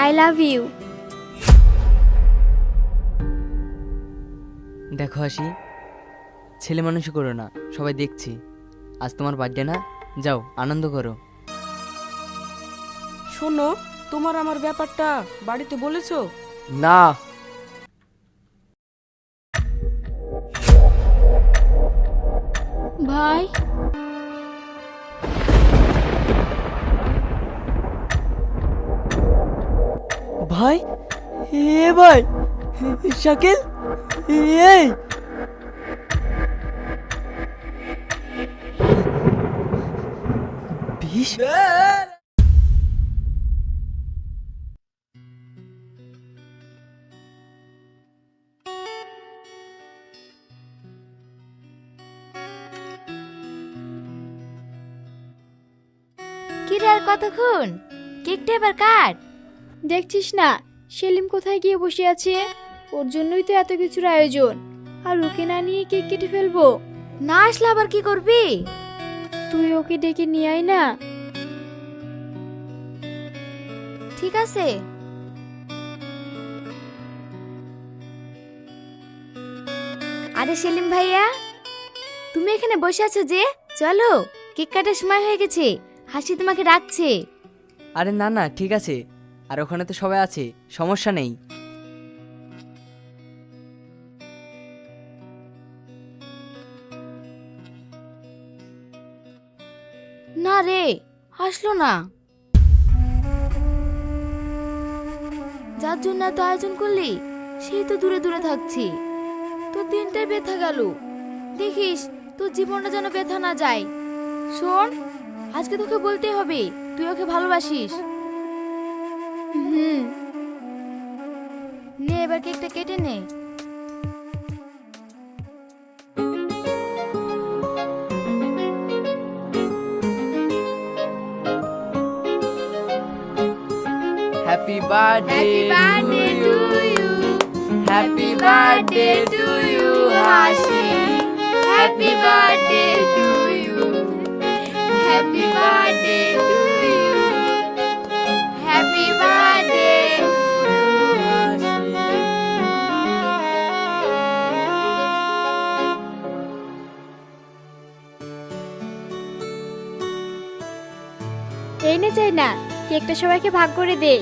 I love you. দেখো হাসি, ছেলে মানুষই করো না, সবাই দেখছি। আজ তোমার বার্থডে না, যাও আনন্দ করো। শোনো, তোমার আমার ব্যাপারটা বাড়িতে বলেছো? না। ভাই, ভাই, এ ভাই, শাকিল, এই বিষ। কি রে আর কতক্ষণ? কেকটা এবার কাট। দেখছিস না সেলিম কোথায় গিয়ে বসে আছে? ওর জন্যই তো এত কিছুর আয়োজন, আর ওকে না নিয়ে কেক কেটে ফেলবো? না আসলে আবার কি করবি? তুই ওকে ডেকে নিয়ে আয় না। ঠিক আছে। আরে সেলিম ভাইয়া, তুমি এখানে বসে আছো যে? চলো, কেক কাটার সময় হয়ে গেছে, হাসি তোমাকে ডাকছে। আরে না না, ঠিক আছে, আর ওখানে তো সবাই আছে, সমস্যা নেই। না রে, আসলো না। যার জন্য এত আয়োজন করলি সেই তো দূরে দূরে থাকছি। তোর দিনটাই ব্যথা গেল। দেখিস তোর জীবনটা যেন ব্যথা না যায়। শোন, আজকে তোকে বলতে হবে তুই ওকে ভালোবাসিস। নে এবার কেকটা কেটে নে। Happy birthday to you, happy birthday to you Hasi, happy birthday to you, happy birthday to you, happy birthday. এই না চাই না, কেকটা সবাইকে ভাগ করে দে।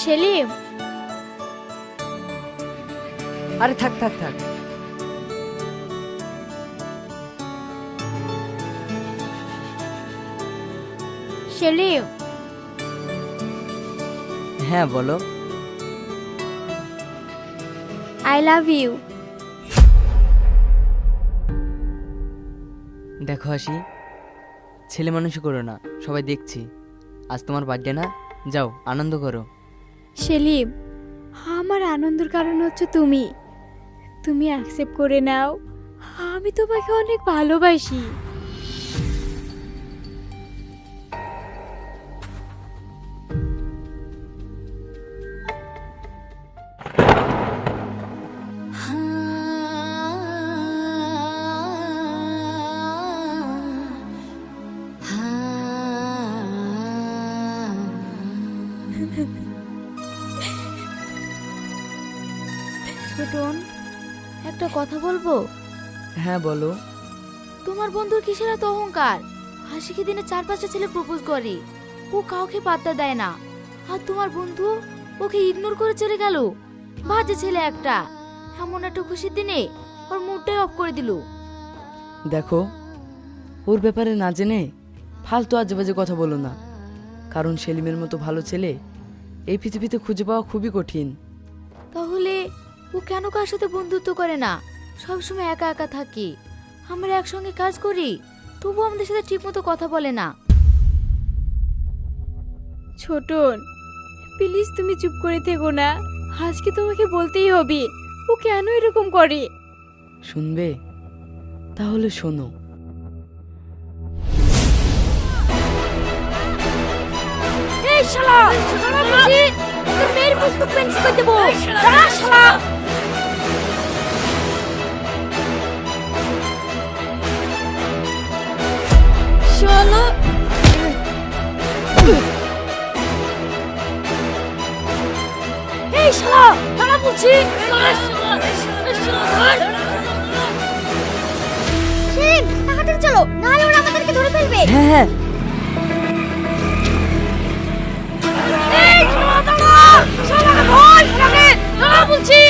সেলিম, আরে থাক থাক থাক। সেলিম, হ্যাঁ বলো। I love you. দেখো হাসি, ছেলে মানুষই করো না, সবাই দেখছি। আজ তোমার বার্থডে না, যাও আনন্দ করো। সেলিম, আমার আনন্দের কারণ হচ্ছে তুমি। তুমি অ্যাকসেপ্ট করে নাও, আমি তোমাকে অনেক ভালোবাসি। ছোটন, একটা কথা বলবো? হ্যাঁ বলো। তোমার বন্ধুর কিসের এত অহংকার? হাসিকে দিনে 4-5টা ছেলে প্রপোজ করে, ও কাউকে পাত্তা দেয় না। আর তোমার বন্ধু ওকে ইগনোর করে চলে গেল। বাজে ছেলে একটা। এমন একটা খুশির দিনে ওর মুডটাই অফ করে দিল। দেখো, ওর ব্যাপারে না জেনে ফালতু আজেবাজে কথা বলো না, কারণ সেলিমের মতো ভালো ছেলে এই পৃথিবীতে খুঁজে পাওয়া খুবই কঠিন। তাহলে ও কেন কার সাথে বন্ধুত্ব করে না? সবসময় একা একা থাকে। আমরা একসঙ্গে কাজ করি, তবু আমাদের সাথে ঠিকমতো কথা বলে না। ছোটন, প্লিজ তুমি চুপ করে থেকো না। আজকে তোমাকে বলতেই হবে ও কেন এরকম করে। শুনবে? তাহলে শোনো। এই শালা, শালা বুঝি তোর মেয়ের মুখ পেন্সি করে দেবো। শালা শালা। বলছি। শিরিন তাড়াতাড়ি চলো, নাহলে ওরা আমাদেরকে ধরে ফেলবে। হ্যাঁ হ্যাঁ এই শালা দাঁড়া, শালাকে ধর, শালাকে দাঁড়া বলছি।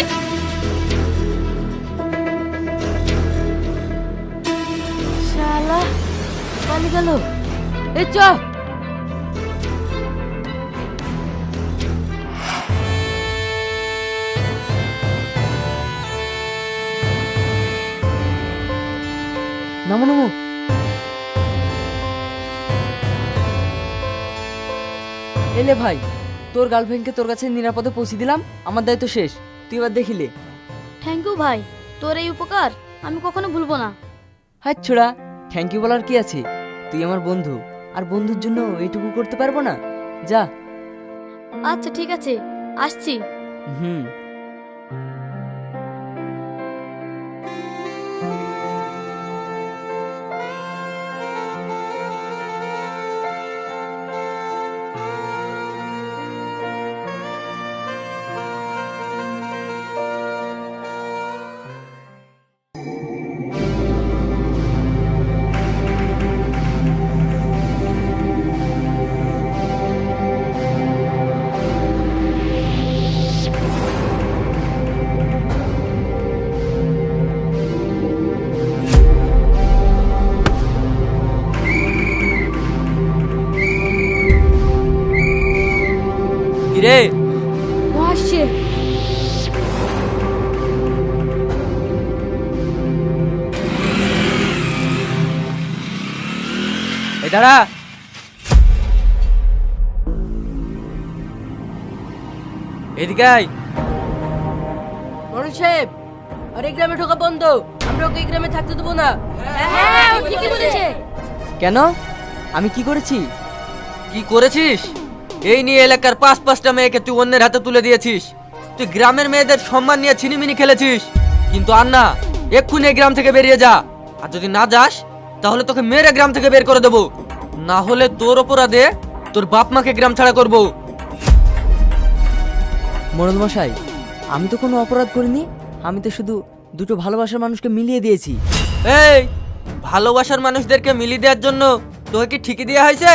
শালা পালিয়ে গেল। এই চ। নামো নামো। এলে ভাই, তোর গার্লফ্রেন্ডকে তোর কাছে নিরাপদে পৌঁছে দিলাম, আমার দায়িত্ব শেষ, তুই এবার দেখিলে। থ্যাংক ইউ ভাই, তোর এই উপকার আমি কখনো ভুলবো না। হাত ছোড়া, থ্যাংক ইউ বলার কি আছে? তুই আমার বন্ধু, আর বন্ধুর জন্য এইটুকু করতে পারবো না? যা। আচ্ছা ঠিক আছে, আসছি। হুম। কিরে, ও আসছে। এই দাঁড়া। এদিকে আয়। মরণ সাহেব, আর এই গ্রামে ঢোকা বন্ধ। আমরা ওকে এই গ্রামে থাকতে দেবো না। হ্যাঁ ও ঠিকই বলেছে। কেন? আমি কি করেছি? কি করেছিস? এই নিয়ে এলাকার পাঁচটা মেয়েকে তুই অন্যের হাতে তুলে দিয়েছিস। তুই গ্রামের মেয়েদের সম্মান নিয়ে ছিনিমিনি খেলেছিস। কিন্তু আর না, এক্ষুনি এই গ্রাম থেকে বেরিয়ে যা। আর যদি না যাস তাহলে তোকে মেরে গ্রাম থেকে বের করে দেবো, না হলে তোর অপরাধে তোর বাপ মাকে গ্রাম ছাড়া করবো। মোড়ল মশাই, আমি তো কোনো অপরাধ করিনি, আমি তো শুধু দুটো ভালোবাসার মানুষকে মিলিয়ে দিয়েছি। এই ভালোবাসার মানুষদেরকে মিলিয়ে দেওয়ার জন্য তোকে কি ঠিকই দেওয়া হয়েছে?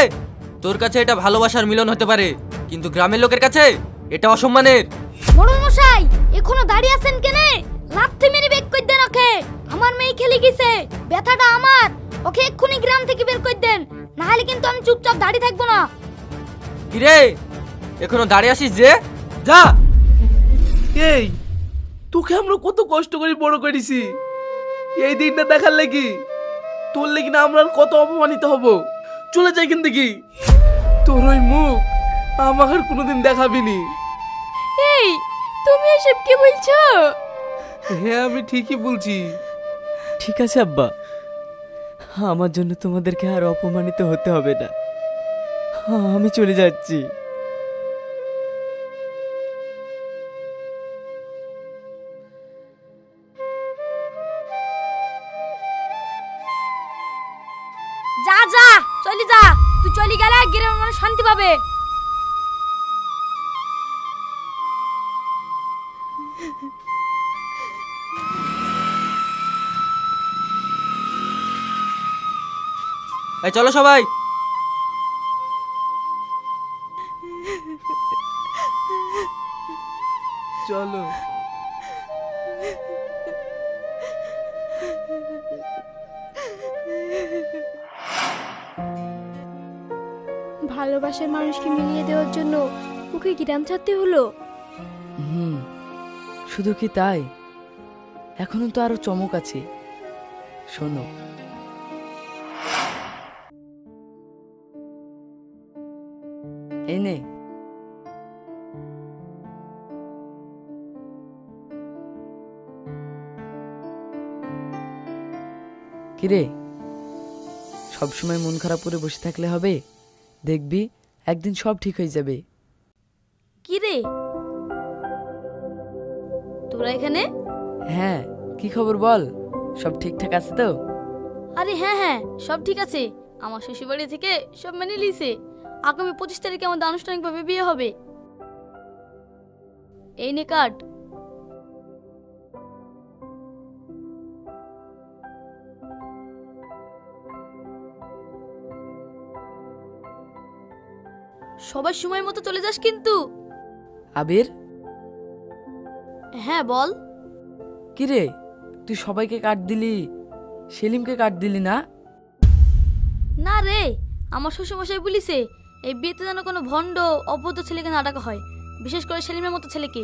তোর কাছে এটা ভালোবাসার মিলন হতে পারে, কিন্তু গ্রামের লোকের কাছে এটা অসম্মানের। মোড়ল মশাই এখনো দাঁড়িয়ে আছেন কেনে? লাথি মেরে বের কই দেন ওকে। আমার মেয়ে খেলে গেছে, ব্যথাটা আমার। ওকে এক্ষুনি গ্রাম থেকে বের কই দেন, না হলে কিন্তু আমি চুপচাপ দাঁড়িয়ে থাকবো না। কিরে, এখনো দাঁড়িয়ে আসিস যে? যা। এই তোকে আমরা কত কষ্ট করে বড় করেছি, এই দিনটা দেখার লাগি তোর লেগে না আমরা আর কত অপমানিত হব। চলে যাই কিন্তু কি, তোর ওই মুখ আমাকে আর কোনোদিন দেখাবিনি। এই তুমি এসব কি বলছো? হ্যাঁ আমি ঠিকই বলছি। ঠিক আছে আব্বা, আমার জন্য তোমাদেরকে আর অপমানিত হতে হবে না, আমি চলে যাচ্ছি। যা যা, চলি যা। তুই চলি গেলে গ্রামের মানুষ শান্তি পাবে। এই চলো সবাই। চলো। ভালোবাসার মানুষকে মিলিয়ে দেওয়ার জন্য ওকে গ্রাম ছাড়তে হলো। হুম, শুধু কি তাই, এখনো তো আরো চমক আছে। শোনো, এই নে। কিরে, সবসময় মন খারাপ করে বসে থাকলে হবে? দেখবি একদিন সব ঠিক হয়ে যাবে। কি রে, তোরা এখানে? হ্যাঁ, কি খবর বল, সব ঠিকঠাক আছে তো? আরে হ্যাঁ হ্যাঁ, সব ঠিক আছে। আমার শ্বশুরবাড়ি থেকে সব মেনে লিয়েছে। আগামী 25 তারিখে আমাদের আনুষ্ঠানিকভাবে বিয়ে হবে। এই নে কার্ড। সবাই সময় মতো চলে যাস কিন্তু। আবির, হ্যাঁ বল। কি রে, তুই সবাইকে কাট দিলি, সেলিমকে কাট দিলি না? না রে, আমার শ্বশুরমশাই বলিছে এই বিয়েতে যেন কোনো ভণ্ড অভদ্র ছেলেকে না ডাকা হয়, বিশেষ করে সেলিমের মতো ছেলেকে,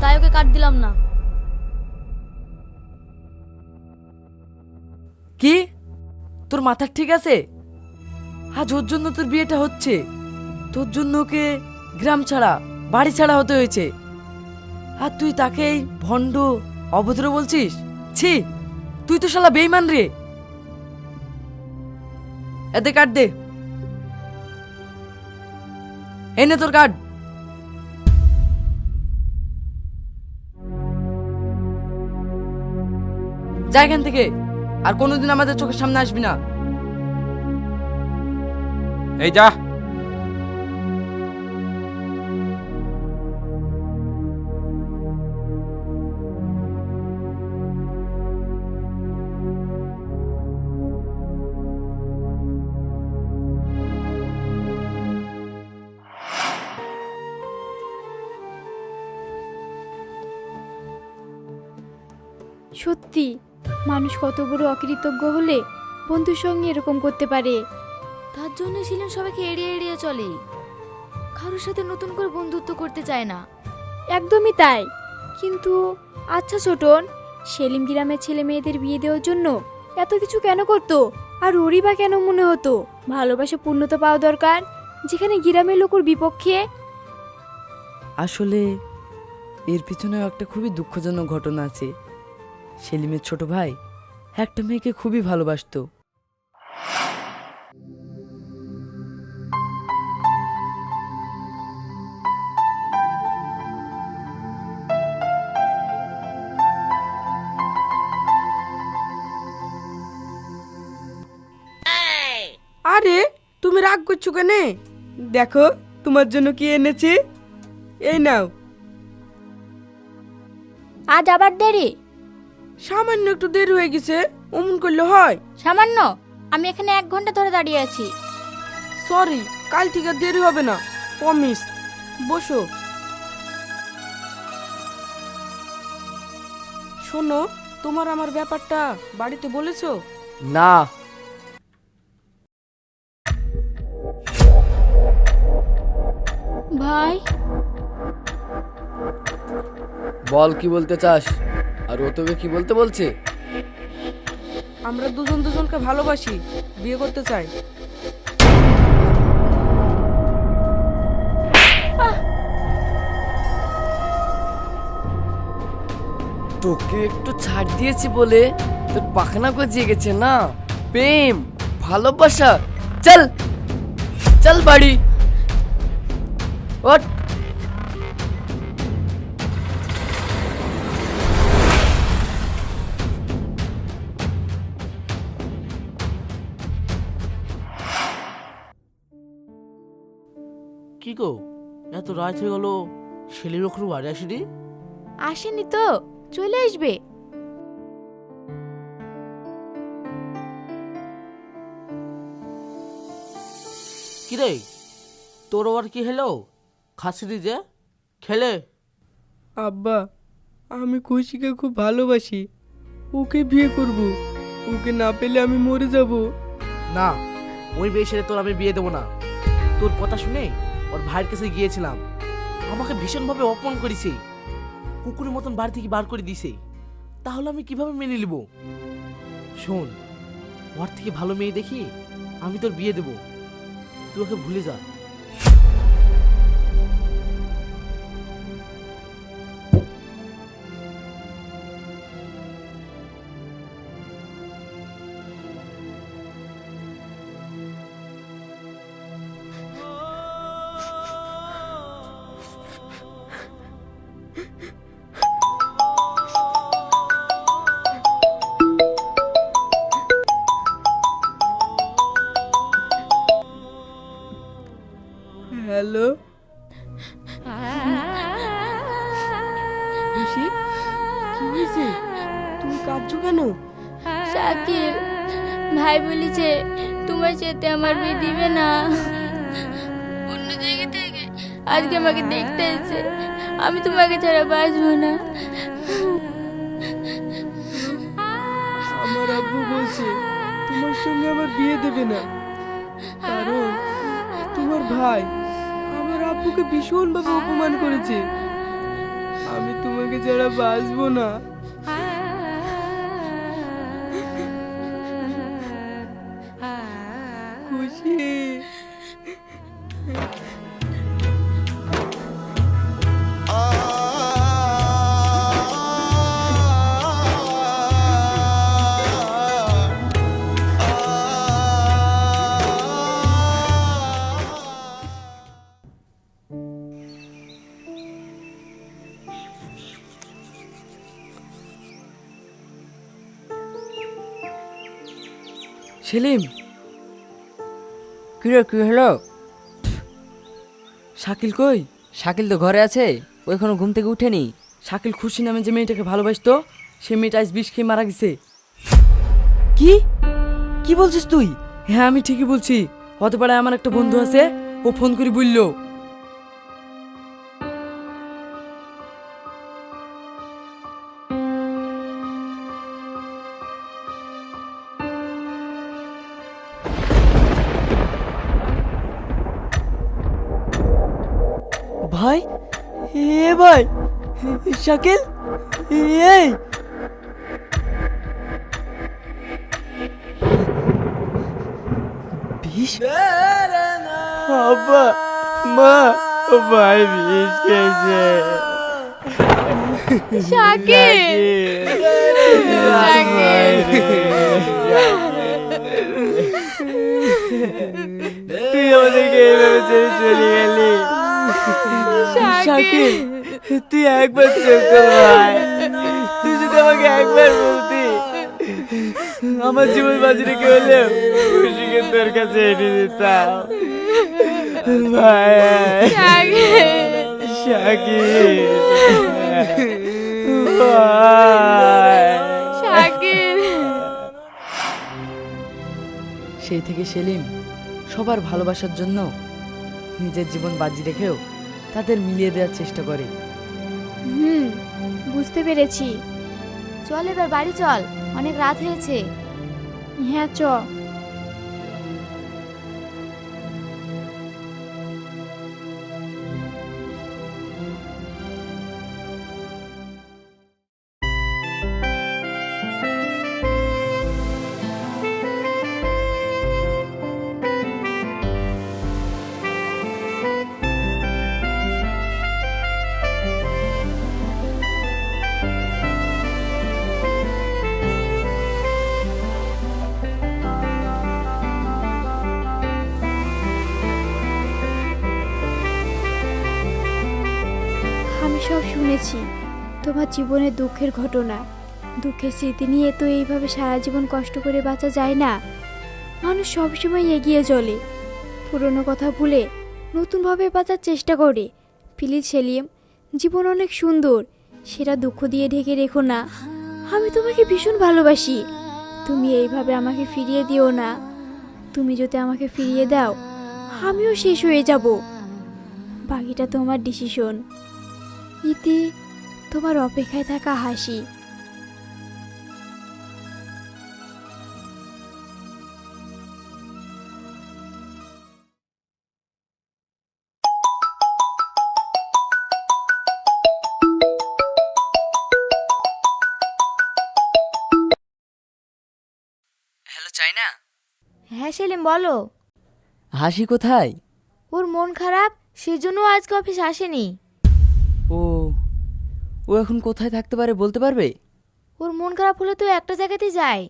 তাই ওকে কাট দিলাম না। কি, তোর মাথা ঠিক আছে? আজ ওর জন্য তোর বিয়েটা হচ্ছে, তোর জন্য ওকে গ্রাম ছাড়া বাড়ি ছাড়া হতে হয়েছে, আর তুই তাকেই ভণ্ড অভদ্র বলছিস? ছি, তুই তো শালা বেঈমান রে। এতে কাট দে, এই নে তোর কার্ড। যা এখান থেকে, আর কোনোদিন আমাদের চোখের সামনে আসবি না। এই যা। সত্যি, মানুষ কত বড় অকৃতজ্ঞ হলে বন্ধুর সঙ্গে এরকম করতে পারে। তার জন্য সেলিম সবাইকে এড়িয়ে এড়িয়ে চলে, কারোর সাথে নতুন করে বন্ধুত্ব করতে চায় না। একদমই তাই। কিন্তু আচ্ছা ছোটন, সেলিম গ্রামের ছেলে মেয়েদের বিয়ে দেওয়ার জন্য এত কিছু কেন করতো? আর ওরই বা কেন মনে হতো ভালোবাসা পূর্ণতা পাওয়া দরকার, যেখানে গ্রামের লোক ওর বিপক্ষে? আসলে এর পিছনেও একটা খুবই দুঃখজনক ঘটনা আছে। সেলিমের ছোট ভাই একটা মেয়েকে খুবই ভালোবাসতো। আরে তুমি রাগ করছো কেন? দেখো তোমার জন্য কি এনেছি, এই নাও। আজ আবার দেরি? সামান্য একটু দেরি হয়ে গেছে, অমন করলে হয়? সামান্য? আমি এখানে 1 ঘন্টা ধরে দাঁড়িয়ে আছি। সরি, কাল থেকে আর দেরি হবে না, প্রমিস। বসো। শোনো, তোমার আমার ব্যাপারটা বাড়িতে বলেছো? না। ভাই, বল কি বলতে চাস, আর ও তোকে কি বলতে বলছে? আমরা দুজন দুজনকে ভালোবাসি, বিয়ে করতে চাই। তোকে একটু ছাড় দিয়েছি বলে তোর পাখনা গজিয়ে গেছে না? প্রেম ভালোবাসা, চল চল বাড়ি ওঠ। কি গো, এত রাত হয়ে গেল, ছেলের ওখানে বাড়ি আসেনি? আসেনি তো, চলে আসবে। কিরে, তোর আবার কি হলো? খাসিরি যে খেলে? আব্বা, আমি খুশিকে খুব ভালোবাসি, ওকে বিয়ে করব। ওকে না পেলে আমি মরে যাব। না, ওই মেয়ের সাথে তোর আমি বিয়ে দেবো না। তোর কথা শুনে ওর ভাইয়ের কাছে গিয়েছিলাম, আমাকে ভীষণভাবে অপমান করেছে, কুকুরের মতন বাড়ি থেকে বার করে দিয়েছে। তাহলে আমি কিভাবে মেনে নিব? শোন, ওর থেকে ভালো মেয়ে দেখি আমি তোর বিয়ে দেবো, তুই ওকে ভুলে যা। হ্যালো খুশি, কি হয়েছে? তুমি কাঁদছো কেন? শাকিল ভাই বলেছে তোমার সাথে আমার বিয়ে দিবে না, অন্য জায়গা থেকে আজকে আমাকে দেখতে এসে। আমি তোমাকে ছাড়া বাঁচবো না। আমার আব্বু বলছে তোমার সঙ্গে আমার বিয়ে দেবে না, কারণ তোমার ভাই আমার আব্বুকে ভীষণভাবে অপমান করেছে। আমি তোমাকে ছাড়া বাঁচবো না। খুশি, সেলিম, কি রে, কি হলো? শাকিল কই? শাকিল তো ঘরে আছে, ও এখনো ঘুম থেকে উঠেনি। শাকিল খুশি নামে যে মেয়েটাকে ভালোবাসতো, সে মেয়েটা আজ বিষ খেয়ে মারা গেছে। কি কি বলছিস তুই? হ্যাঁ আমি ঠিকই বলছি। হতে পারে আমার একটা বন্ধু আছে, ও ফোন করে বললো। ভাই, এ ভাই, শাকিল, এই বিষ? আব্বা, মা, ও ভাই বিষ খেয়েছে। তুই আমাদেরকে এইভাবে ছেড়ে চলে গেলি। শাকিল, তুই একবার চোখ খোল ভাই। তুই যদি আমাকে একবার বলতি, আমার জীবন বাজি রেখে হলেও খুশিকে তোর কাছে এনে দিতাম। ভাই শাকিল, সেই থেকে সেলিম সবার ভালোবাসার জন্য নিজের জীবন বাজি রেখেও তাদের মিলিয়ে দেওয়ার চেষ্টা করে। বুঝতে পেরেছি। চল এবার বাড়ি চল, অনেক রাত হয়েছে। হ্যাঁ চ। আমি সব শুনেছি, তোমার জীবনের দুঃখের ঘটনা। দুঃখের স্মৃতি নিয়ে তো এইভাবে সারা জীবন কষ্ট করে বাঁচা যায় না। মানুষ সবসময় এগিয়ে চলে, পুরনো কথা ভুলে নতুনভাবে বাঁচার চেষ্টা করে। প্লিজ সেলিম, জীবন অনেক সুন্দর, সেটা দুঃখ দিয়ে ঢেকে রেখো না। আমি তোমাকে ভীষণ ভালোবাসি, তুমি এইভাবে আমাকে ফিরিয়ে দিও না। তুমি যদি আমাকে ফিরিয়ে দাও, আমিও শেষ হয়ে যাব। বাকিটা তোমার ডিসিশন। ইতি, তোমার অপেক্ষায় থাকা হাসি। হ্যালো চাইনা। হ্যাঁ সেলিম বলো। হাসি কোথায়? ওর মন খারাপ, সেজন্য আজকে অফিস আসেনি। ও ও এখন কোথায় থাকতে পারে বলতে পারবে? ওর মন খারাপ হলে তো একটা জায়গাতেই যায়।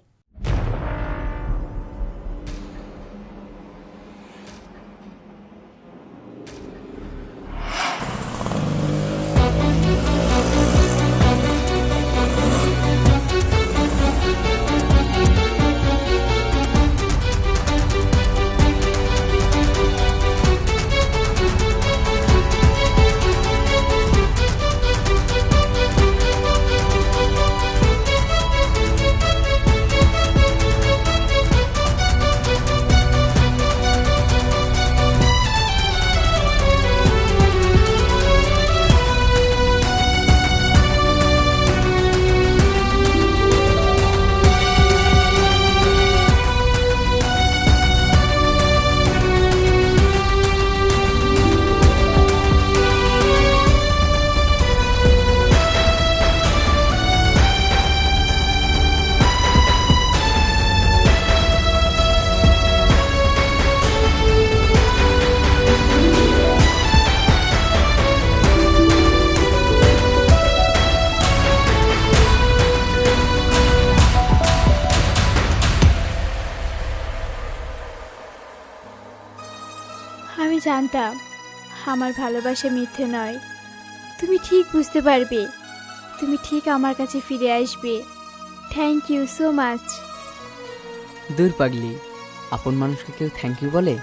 জানতাম আমার ভালোবাসা মিথ্যে নয়। তুমি ঠিক বুঝতে পারবে, তুমি ঠিক আমার কাছে ফিরে আসবে। Thank you so much. দূর পাগলি, আপন মানুষকে কেউ থ্যাংক ইউ বলে?